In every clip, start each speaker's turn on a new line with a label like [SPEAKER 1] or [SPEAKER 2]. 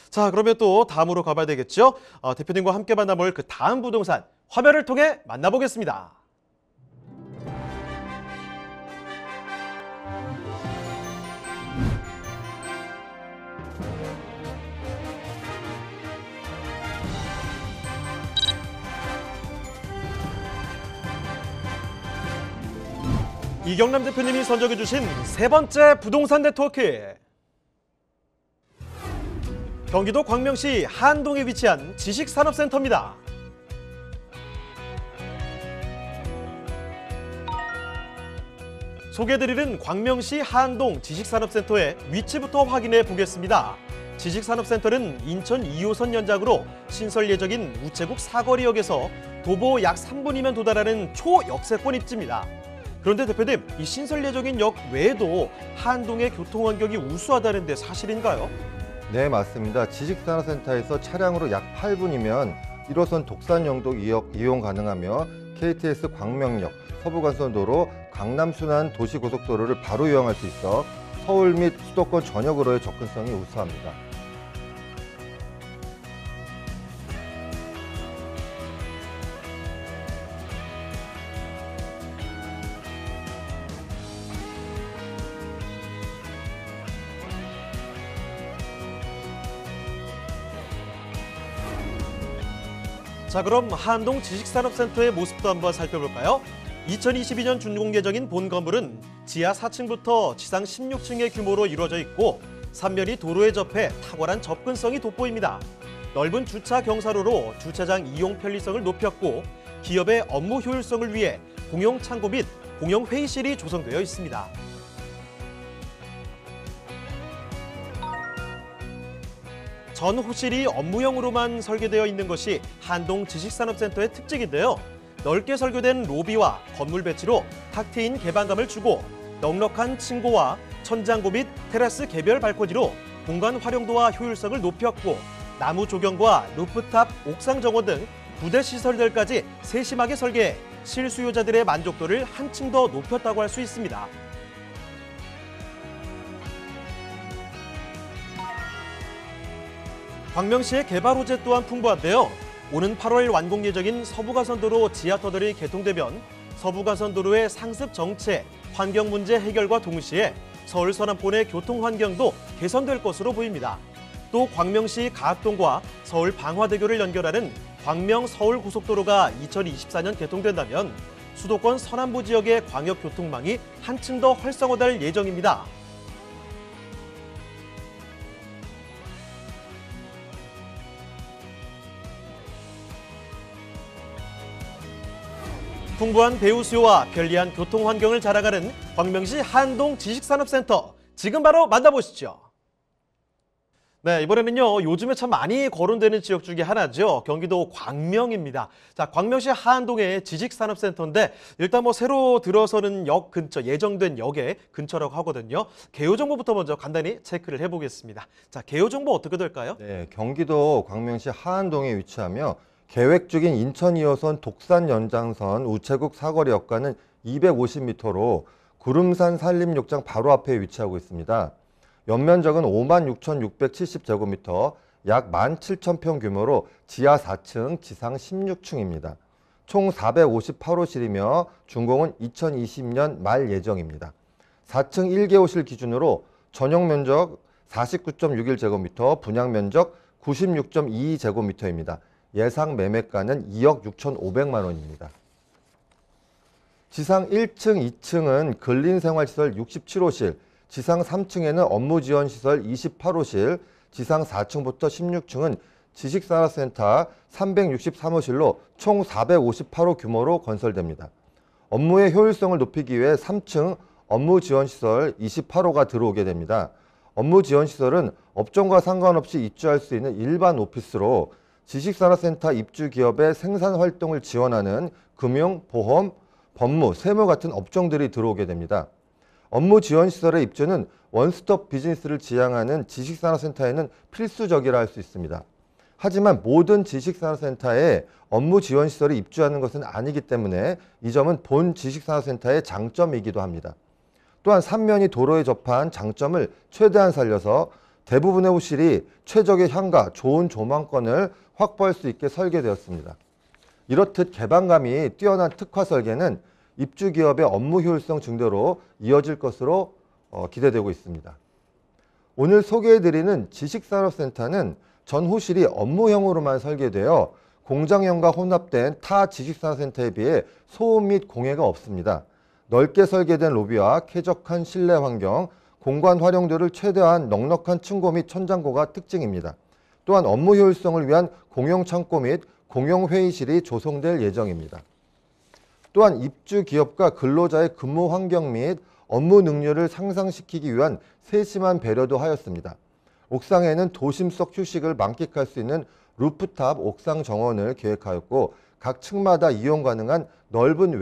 [SPEAKER 1] 자, 그러면 또 다음으로 가봐야 되겠죠? 대표님과 함께 만나볼 그 다음 부동산 화면을 통해 만나보겠습니다. 이경남 대표님이 선정해 주신 세 번째 부동산 네트워크. 경기도 광명시 하안동에 위치한 지식산업센터입니다. 소개해드리는 광명시 하안동 지식산업센터의 위치부터 확인해 보겠습니다. 지식산업센터는 인천 2호선 연장으로 신설 예정인 우체국 사거리역에서 도보 약 3분이면 도달하는 초역세권 입지입니다. 그런데 대표님, 이 신설 예정인 역 외에도 하안동의 교통환경이 우수하다는데 사실인가요?
[SPEAKER 2] 네, 맞습니다. 지식산업센터에서 차량으로 약 8분이면 1호선 독산영도역 이용 가능하며 KTX 광명역, 서부간선도로, 강남순환 도시고속도로를 바로 이용할 수 있어 서울 및 수도권 전역으로의 접근성이 우수합니다.
[SPEAKER 1] 자, 그럼 하안동 지식산업센터의 모습도 한번 살펴볼까요? 2022년 준공 예정인 본 건물은 지하 4층부터 지상 16층의 규모로 이루어져 있고 3면이 도로에 접해 탁월한 접근성이 돋보입니다. 넓은 주차 경사로로 주차장 이용 편리성을 높였고 기업의 업무 효율성을 위해 공용 창고 및 공용 회의실이 조성되어 있습니다. 전 호실이 업무용으로만 설계되어 있는 것이 하안동 지식산업센터의 특징인데요. 넓게 설계된 로비와 건물 배치로 탁 트인 개방감을 주고 넉넉한 층고와 천장고 및 테라스 개별 발코니로 공간 활용도와 효율성을 높였고 나무 조경과 루프탑, 옥상 정원 등 부대 시설들까지 세심하게 설계해 실수요자들의 만족도를 한층 더 높였다고 할 수 있습니다. 광명시의 개발 호재 또한 풍부한데요. 오는 8월 완공 예정인 서부가선도로 지하터널이 개통되면 서부가선도로의 상습 정체, 환경 문제 해결과 동시에 서울 서남권의 교통 환경도 개선될 것으로 보입니다. 또 광명시 가학동과 서울 방화대교를 연결하는 광명-서울-고속도로가 2024년 개통된다면 수도권 서남부 지역의 광역교통망이 한층 더 활성화될 예정입니다. 풍부한 배우 수요와 편리한 교통 환경을 자랑하는 광명시 하안동 지식산업센터, 지금 바로 만나보시죠. 네, 이번에는요, 요즘에 참 많이 거론되는 지역 중에 하나죠. 경기도 광명입니다. 자, 광명시 하안동의 지식산업센터인데 일단 새로 들어서는 역 근처, 예정된 역의 근처라고 하거든요. 개요 정보부터 먼저 간단히 체크를 해보겠습니다. 자, 개요 정보 어떻게 될까요?
[SPEAKER 2] 네, 경기도 광명시 하안동에 위치하며 계획 중인 인천 2호선 독산 연장선 우체국 사거리역과는 250m로 구름산 산림욕장 바로 앞에 위치하고 있습니다. 연면적은 56,670제곱미터, 약 17,000평 규모로 지하 4층, 지상 16층입니다. 총 458호실이며 준공은 2020년 말 예정입니다. 4층 1개호실 기준으로 전용 면적 49.61제곱미터, 분양 면적 96.22제곱미터입니다. 예상 매매가는 2억 6,500만 원입니다. 지상 1층, 2층은 근린생활시설 67호실, 지상 3층에는 업무지원시설 28호실, 지상 4층부터 16층은 지식산업센터 363호실로 총 458호 규모로 건설됩니다. 업무의 효율성을 높이기 위해 3층 업무지원시설 28호가 들어오게 됩니다. 업무지원시설은 업종과 상관없이 입주할 수 있는 일반 오피스로 지식산업센터 입주 기업의 생산 활동을 지원하는 금융, 보험, 법무, 세무 같은 업종들이 들어오게 됩니다. 업무 지원 시설의 입주는 원스톱 비즈니스를 지향하는 지식산업센터에는 필수적이라 할 수 있습니다. 하지만 모든 지식산업센터에 업무 지원 시설이 입주하는 것은 아니기 때문에 이 점은 본 지식산업센터의 장점이기도 합니다. 또한 3면이 도로에 접한 장점을 최대한 살려서 대부분의 호실이 최적의 향과 좋은 조망권을 확보할 수 있게 설계되었습니다. 이렇듯 개방감이 뛰어난 특화 설계는 입주 기업의 업무 효율성 증대로 이어질 것으로 기대되고 있습니다. 오늘 소개해드리는 지식산업센터는 전 호실이 업무형으로만 설계되어 공장형과 혼합된 타 지식산업센터에 비해 소음 및 공해가 없습니다. 넓게 설계된 로비와 쾌적한 실내 환경, 공간 활용도를 최대한 넉넉한 층고 및 천장고가 특징입니다. 또한 업무 효율성을 위한 공용 창고 및 공용 회의실이 조성될 예정입니다. 또한 입주 기업과 근로자의 근무 환경 및 업무 능률을 상승시키기 위한 세심한 배려도 하였습니다. 옥상에는 도심 속 휴식을 만끽할 수 있는 루프탑 옥상 정원을 계획하였고 각 층마다 이용 가능한 넓은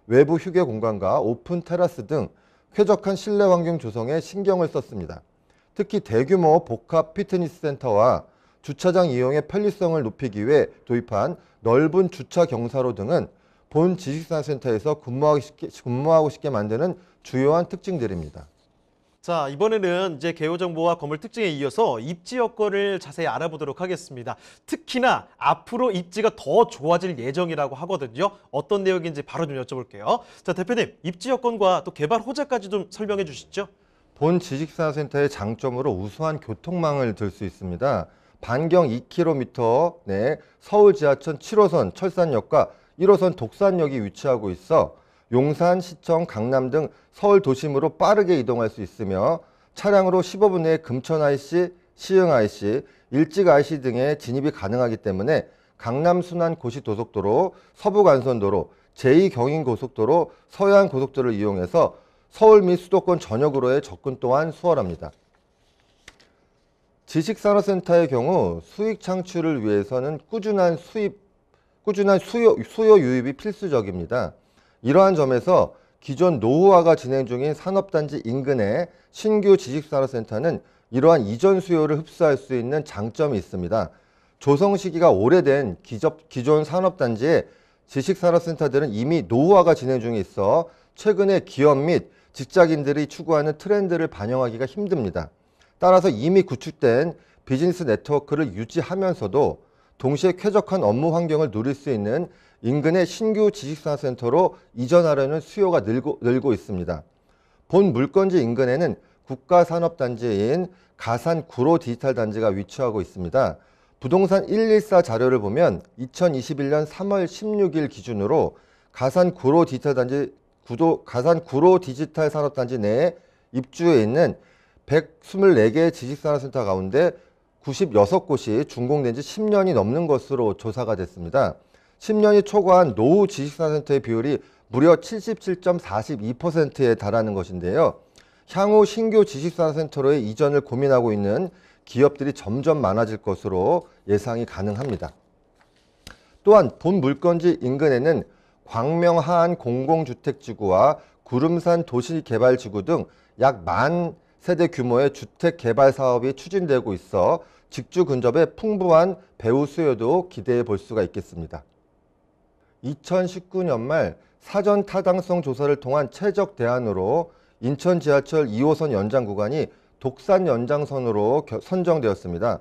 [SPEAKER 2] 외부 휴게 공간과 오픈 테라스 등 쾌적한 실내 환경 조성에 신경을 썼습니다. 특히 대규모 복합 피트니스 센터와 주차장 이용의 편리성을 높이기 위해 도입한 넓은 주차 경사로 등은 본 지식산업센터에서 근무하고 싶게 만드는 주요한 특징들입니다.
[SPEAKER 1] 자, 이번에는 이제 개요 정보와 건물 특징에 이어서 입지 여건을 자세히 알아보도록 하겠습니다. 특히나 앞으로 입지가 더 좋아질 예정이라고 하거든요. 어떤 내용인지 바로 좀 여쭤볼게요. 자, 대표님, 입지 여건과 또 개발 호재까지 좀 설명해 주시죠.
[SPEAKER 2] 본 지식산업센터의 장점으로 우수한 교통망을 들 수 있습니다. 반경 2km 내 서울 지하철 7호선 철산역과 1호선 독산역이 위치하고 있어 용산, 시청, 강남 등 서울 도심으로 빠르게 이동할 수 있으며 차량으로 15분 내에 금천 IC, 시흥 IC, 일찍 IC 등에 진입이 가능하기 때문에 강남 순환 고시고속도로, 서부간선도로, 제2경인고속도로, 서해안고속도로를 이용해서 서울 및 수도권 전역으로의 접근 또한 수월합니다. 지식산업센터의 경우 수익 창출을 위해서는 꾸준한 수요 유입이 필수적입니다. 이러한 점에서 기존 노후화가 진행 중인 산업단지 인근의 신규 지식산업센터는 이러한 이전 수요를 흡수할 수 있는 장점이 있습니다. 조성 시기가 오래된 기존 산업단지의 지식산업센터들은 이미 노후화가 진행 중에 있어 최근에 기업 및 직장인들이 추구하는 트렌드를 반영하기가 힘듭니다. 따라서 이미 구축된 비즈니스 네트워크를 유지하면서도 동시에 쾌적한 업무 환경을 누릴 수 있는 인근의 신규 지식산업센터로 이전하려는 수요가 늘고 있습니다. 본 물건지 인근에는 국가산업단지인 가산 구로 디지털단지가 위치하고 있습니다. 부동산 114 자료를 보면 2021년 3월 16일 기준으로 가산 구로 디지털 산업단지 내에 입주해 있는 124개의 지식산업센터 가운데 96곳이 준공된 지 10년이 넘는 것으로 조사가 됐습니다. 10년이 초과한 노후 지식산업센터의 비율이 무려 77.42%에 달하는 것인데요. 향후 신규 지식산업센터로의 이전을 고민하고 있는 기업들이 점점 많아질 것으로 예상이 가능합니다. 또한 본 물건지 인근에는 광명 하안 공공주택지구와 구름산 도시개발지구 등 약 10,000세대 규모의 주택 개발 사업이 추진되고 있어 직주 근접에 풍부한 배후 수요도 기대해 볼 수가 있겠습니다. 2019년 말 사전 타당성 조사를 통한 최적 대안으로 인천 지하철 2호선 연장 구간이 독산 연장선으로 선정되었습니다.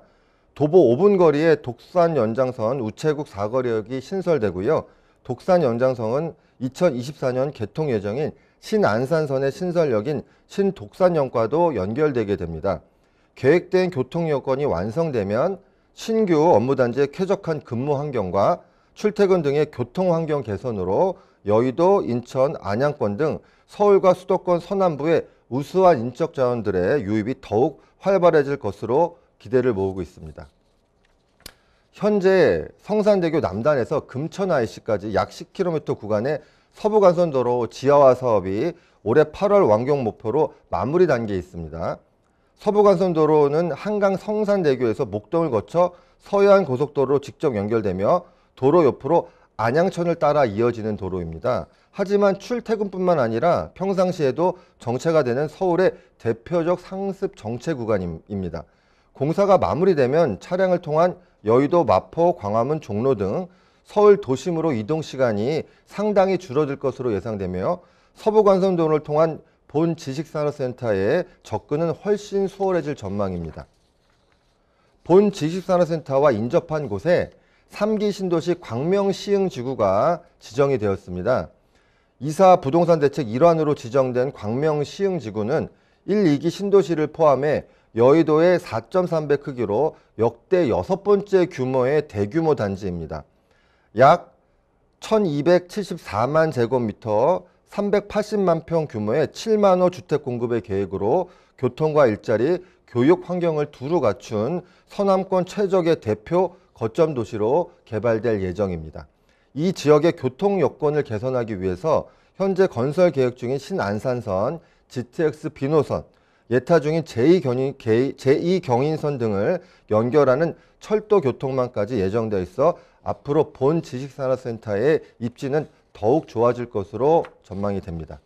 [SPEAKER 2] 도보 5분 거리에 독산 연장선 우체국 사거리역이 신설되고요. 독산 연장선은 2024년 개통 예정인 신안산선의 신설역인 신독산역과도 연결되게 됩니다. 계획된 교통 여건이 완성되면 신규 업무단지의 쾌적한 근무 환경과 출퇴근 등의 교통 환경 개선으로 여의도, 인천, 안양권 등 서울과 수도권 서남부의 우수한 인적 자원들의 유입이 더욱 활발해질 것으로 기대를 모으고 있습니다. 현재 성산대교 남단에서 금천 IC까지 약 10km 구간의 서부간선도로 지하화 사업이 올해 8월 완공 목표로 마무리 단계에 있습니다. 서부간선도로는 한강 성산대교에서 목동을 거쳐 서해안 고속도로로 직접 연결되며 도로 옆으로 안양천을 따라 이어지는 도로입니다. 하지만 출퇴근뿐만 아니라 평상시에도 정체가 되는 서울의 대표적 상습 정체 구간입니다. 공사가 마무리되면 차량을 통한 여의도, 마포, 광화문, 종로 등 서울 도심으로 이동 시간이 상당히 줄어들 것으로 예상되며 서부간선도로를 통한 본 지식산업센터의 접근은 훨씬 수월해질 전망입니다. 본 지식산업센터와 인접한 곳에 3기 신도시 광명시흥지구가 지정이 되었습니다. 이사 부동산 대책 일환으로 지정된 광명시흥지구는 1, 2기 신도시를 포함해 여의도의 4.3배 크기로 역대 6번째 규모의 대규모 단지입니다. 약 1274만 제곱미터 380만 평 규모의 7만 호 주택 공급의 계획으로 교통과 일자리, 교육 환경을 두루 갖춘 서남권 최적의 대표 거점 도시로 개발될 예정입니다. 이 지역의 교통 여건을 개선하기 위해서 현재 건설 계획 중인 신안산선, GTX 비노선, 예타 중인 제2경인선 등을 연결하는 철도 교통망까지 예정되어 있어 앞으로 본 지식산업센터의 입지는 더욱 좋아질 것으로 전망이 됩니다.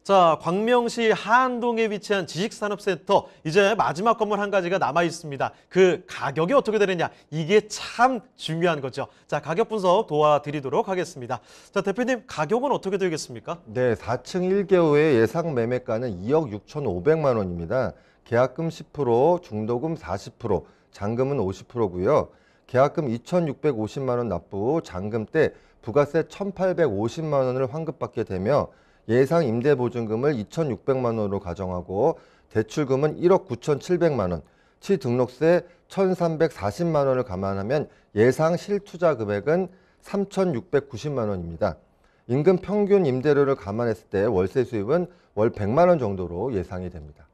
[SPEAKER 1] 자, 광명시 하안동에 위치한 지식산업센터, 이제 마지막 건물 한 가지가 남아 있습니다. 그 가격이 어떻게 되느냐, 이게 참 중요한 거죠. 자, 가격 분석 도와드리도록 하겠습니다. 자, 대표님, 가격은 어떻게 되겠습니까?
[SPEAKER 2] 네, 4층 1개호의 예상 매매가는 2억 6,500만 원입니다. 계약금 10%, 중도금 40%, 잔금은 50%고요. 계약금 2,650만 원 납부, 잔금 때 부가세 1,850만 원을 환급받게 되며 예상 임대보증금을 2,600만 원으로 가정하고 대출금은 1억 9,700만 원, 취등록세 1,340만 원을 감안하면 예상 실투자 금액은 3,690만 원입니다. 인근 평균 임대료를 감안했을 때 월세 수입은 월 100만 원 정도로 예상이 됩니다.